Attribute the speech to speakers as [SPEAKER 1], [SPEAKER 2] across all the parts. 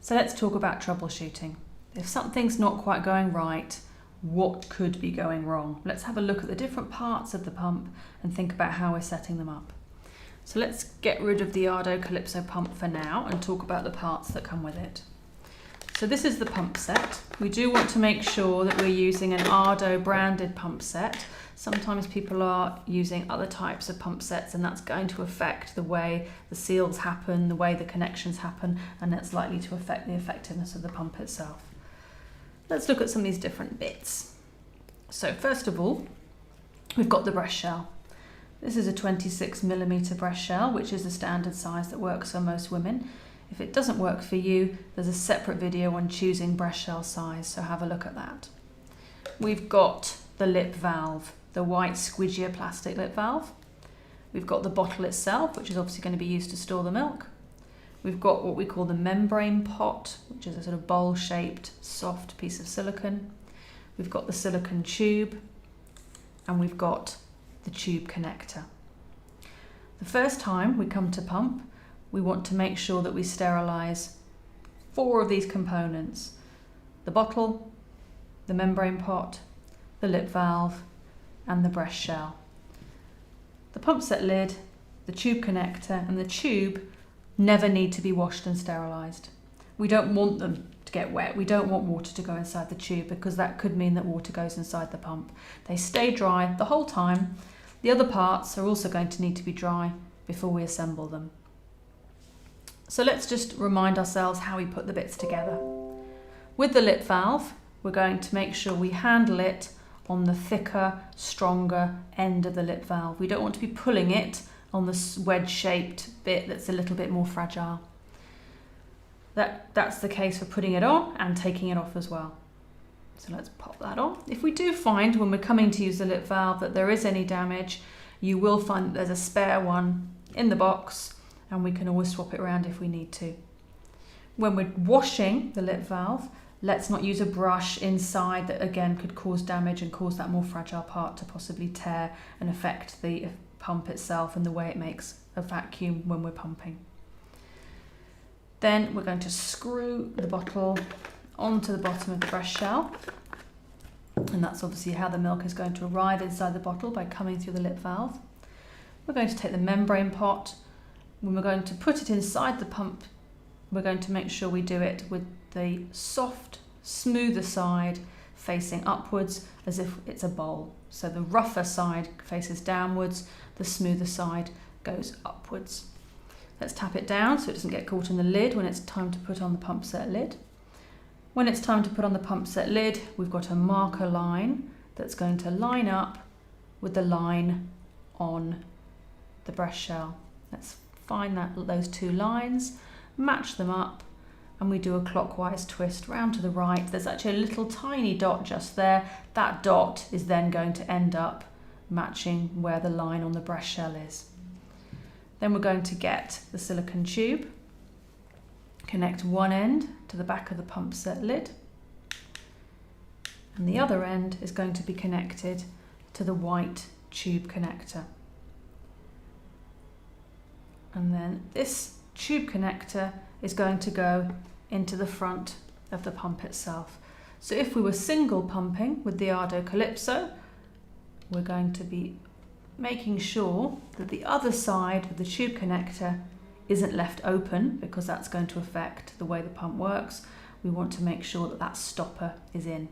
[SPEAKER 1] So let's talk about troubleshooting. If something's not quite going right, what could be going wrong? Let's have a look at the different parts of the pump and think about how we're setting them up. So let's get rid of the Ardo Calypso pump for now and talk about the parts that come with it. So this is the pump set. We do want to make sure that we're using an Ardo branded pump set. Sometimes people are using other types of pump sets, and that's going to affect the way the seals happen, the way the connections happen, and that's likely to affect the effectiveness of the pump itself. Let's look at some of these different bits. So first of all, we've got the breast shell. This is a 26mm breast shell, which is the standard size that works for most women. If it doesn't work for you, there's a separate video on choosing breast shell size, so have a look at that. We've got the lip valve, the white squidgier plastic lip valve. We've got the bottle itself, which is obviously going to be used to store the milk. We've got what we call the membrane pot, which is a sort of bowl-shaped, soft piece of silicone. We've got the silicone tube, and we've got the tube connector. The first time we come to pump, we want to make sure that we sterilize 4 of these components: the bottle, the membrane pot, the lip valve, and the breast shell. The pump set lid, the tube connector, and the tube never need to be washed and sterilized. We don't want them to get wet. We don't want water to go inside the tube, because that could mean that water goes inside the pump. They stay dry the whole time. The other parts are also going to need to be dry before we assemble them. So let's just remind ourselves how we put the bits together. With the lip valve, we're going to make sure we handle it on the thicker, stronger end of the lip valve. We don't want to be pulling it on the wedge-shaped bit that's a little bit more fragile. That's the case for putting it on and taking it off as well. So let's pop that on. If we do find when we're coming to use the lip valve that there is any damage, you will find that there's a spare one in the box, and we can always swap it around if we need to. When we're washing the lip valve, let's not use a brush inside that again could cause damage and cause that more fragile part to possibly tear and affect the pump itself and the way it makes a vacuum when we're pumping. Then we're going to screw the bottle onto the bottom of the breast shell, and that's obviously how the milk is going to arrive inside the bottle, by coming through the lip valve. We're going to take the membrane pot. When we're going to put it inside the pump, we're going to make sure we do it with the soft, smoother side facing upwards, as if it's a bowl. So the rougher side faces downwards, the smoother side goes upwards. Let's tap it down so it doesn't get caught in the lid when it's time to put on the pump set lid. When it's time to put on the pump set lid, we've got a marker line that's going to line up with the line on the breast shell. Let's find those 2 lines, match them up, and we do a clockwise twist round to the right. There's actually a little tiny dot just there. That dot is then going to end up matching where the line on the breast shell is. Then we're going to get the silicone tube, connect one end to the back of the pump set lid, and the other end is going to be connected to the white tube connector. And then this tube connector is going to go into the front of the pump itself. So if we were single pumping with the Ardo Calypso, we're going to be making sure that the other side of the tube connector isn't left open, because that's going to affect the way the pump works. We want to make sure that that stopper is in.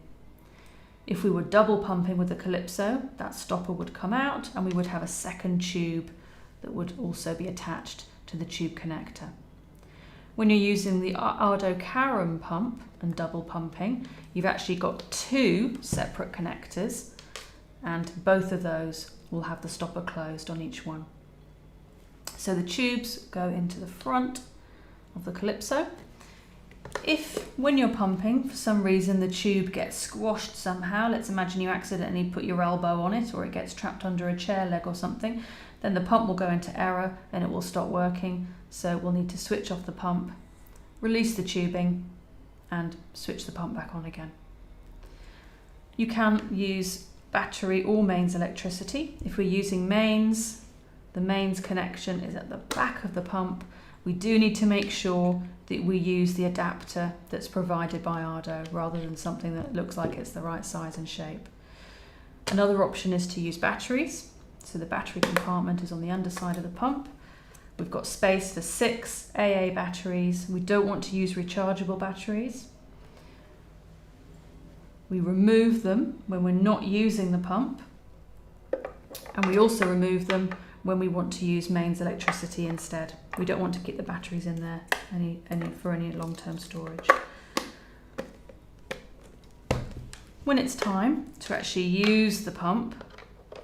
[SPEAKER 1] If we were double pumping with the Calypso, that stopper would come out and we would have a second tube that would also be attached to the tube connector. When you're using the Ardo Carum pump and double pumping, you've actually got 2 separate connectors, and both of those will have the stopper closed on each one. So the tubes go into the front of the Calypso. If, when you're pumping, for some reason the tube gets squashed somehow, let's imagine you accidentally put your elbow on it, or it gets trapped under a chair leg or something, then the pump will go into error and it will stop working. So we'll need to switch off the pump, release the tubing, and switch the pump back on again. You can use battery or mains electricity. If we're using mains, the mains connection is at the back of the pump, we do need to make sure that we use the adapter that's provided by Ardo rather than something that looks like it's the right size and shape. Another option is to use batteries. So the battery compartment is on the underside of the pump. We've got space for 6 AA batteries. We don't want to use rechargeable batteries. We remove them when we're not using the pump, and we also remove them when we want to use mains electricity instead. We don't want to keep the batteries in there for any long-term storage. When it's time to actually use the pump,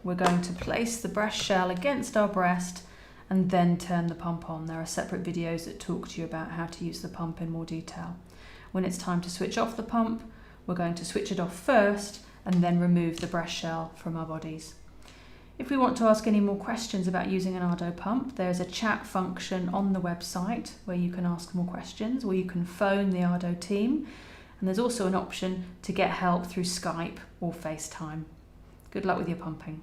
[SPEAKER 1] we're going to place the breast shell against our breast and then turn the pump on. There are separate videos that talk to you about how to use the pump in more detail. When it's time to switch off the pump, we're going to switch it off first and then remove the breast shell from our bodies. If we want to ask any more questions about using an Ardo pump, there's a chat function on the website where you can ask more questions, or you can phone the Ardo team. And there's also an option to get help through Skype or FaceTime. Good luck with your pumping.